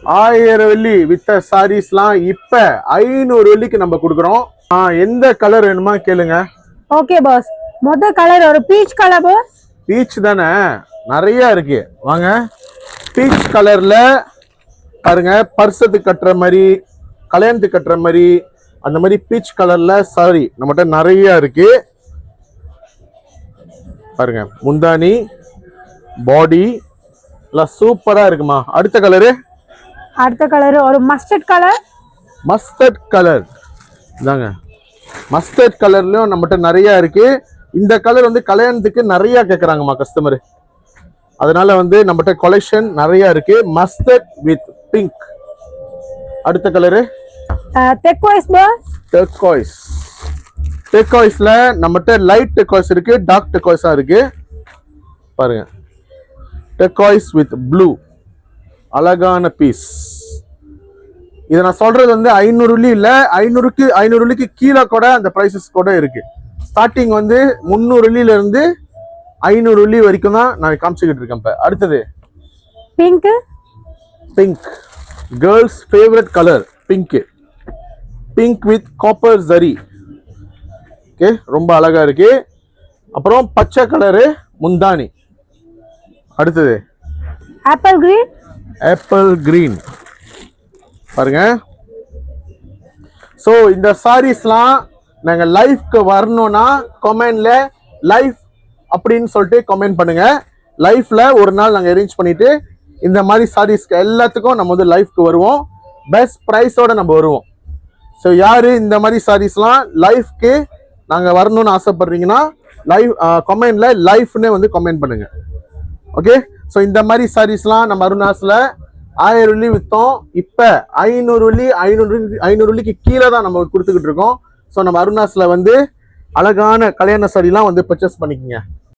1000 வெள்ளி வித்த சாரீஸ்லாம் இப்ப 500 வெள்ளிக்கு நம்ம கொடுக்குறோம். எந்த கலர் வேணுமா கேளுங்க. Okay boss. மொத கலர் ஒரு பீச் கலர் பாஸ். பீச் தானே, நிறைய இருக்கு வாங்க. பீச் கலர்ல பாருங்க, பர்சத்துக்கு கட்டுற மாதிரி, கல்யாணத்துக்கு கட்டுற மாதிரி, அந்த மாதிரி பீச் கலர்ல சாரி நம்மகிட்ட நிறைய இருக்கு பாருங்க. முந்தானி பாடி எல்லாம் சூப்பரா இருக்குமா. அடுத்த கலரு ஒரு மஸ்டர்ட் கலர். மஸ்டர்ட் கலர் இதாங்க. மஸ்டர்ட் கலர்லயும் நம்மகிட்ட நிறைய இருக்கு. இந்த கலர் வந்து கல்யாணத்துக்கு நிறைய கேட்கறாங்கம்மா கஸ்டமர். அதனால வந்து நம்மகிட்ட கலெக்ஷன் நிறைய இருக்கு. Mustard with pink. அடுத்த கலரு டெர்காய்ஸ் பாஸ். டெர்காய்ஸ்ல நம்மகிட்ட லைட் டெர்காய்ஸ் இருக்கு, டார்க் டெர்காய்ஸா இருக்கு பாருங்க. டெர்காய்ஸ் வித் ப்ளூ, அழகான பீஸ். இதை நான் சொல்றது வந்து 500 வெள்ளி இல்ல, 500 வெள்ளிக்கு கீழே கூட அந்த பிரைசஸ் கூட இருக்கு. ஸ்டார்டிங் வந்து 300 வெள்ளியில இருந்து 500 வெள்ளி வரைக்கும் தான் நான் காமிச்சுக்கிட்டு இருக்கேன். இப்ப அடுத்தது pink. Girls favourite colour pink with copper zari. Okay, ரொம்ப அழகா இருக்கு. அப்புறம் பச்சை கலரு முந்தானி. அடுத்தது ஆப்பிள் கிரீன் பாருங்க. சோ இந்த சாரீஸ்லாம் நாங்க லைஃப்க்கு வரணும்னா கமெண்ட்ல லைஃப் அப்படின்னு சொல்லிட்டு கமெண்ட் பண்ணுங்க. லைஃப்ல ஒரு நாள் நாங்க அரேஞ்ச் பண்ணிட்டு இந்த மாதிரி சாரீஸ்க்கு எல்லாத்துக்கும் நம்ம வந்து லைஃப்க்கு வருவோம். பெஸ்ட் பிரைஸோட நம்ம வருவோம். ஸோ யாரு இந்த மாதிரி சாரீஸ்லாம் லைஃப்க்கு நாங்க வரணும்னு ஆசைப்படுறீங்கன்னா லைஃப் கமெண்ட்ல லைஃப்னே வந்து கமெண்ட் பண்ணுங்க. ஓகே, ஸோ இந்த மாதிரி சாரீஸ்லாம் நம்ம அருணாஸ்ல 1000 வெள்ளி வித்தோம். இப்ப 500 வெள்ளிக்கு கீழே தான் நம்ம கொடுத்துக்கிட்டு இருக்கோம். ஸோ நம்ம அருணாஸ்ல வந்து அழகான கல்யாண சாரிலாம் வந்து பர்ச்சேஸ் பண்ணிக்கோங்க.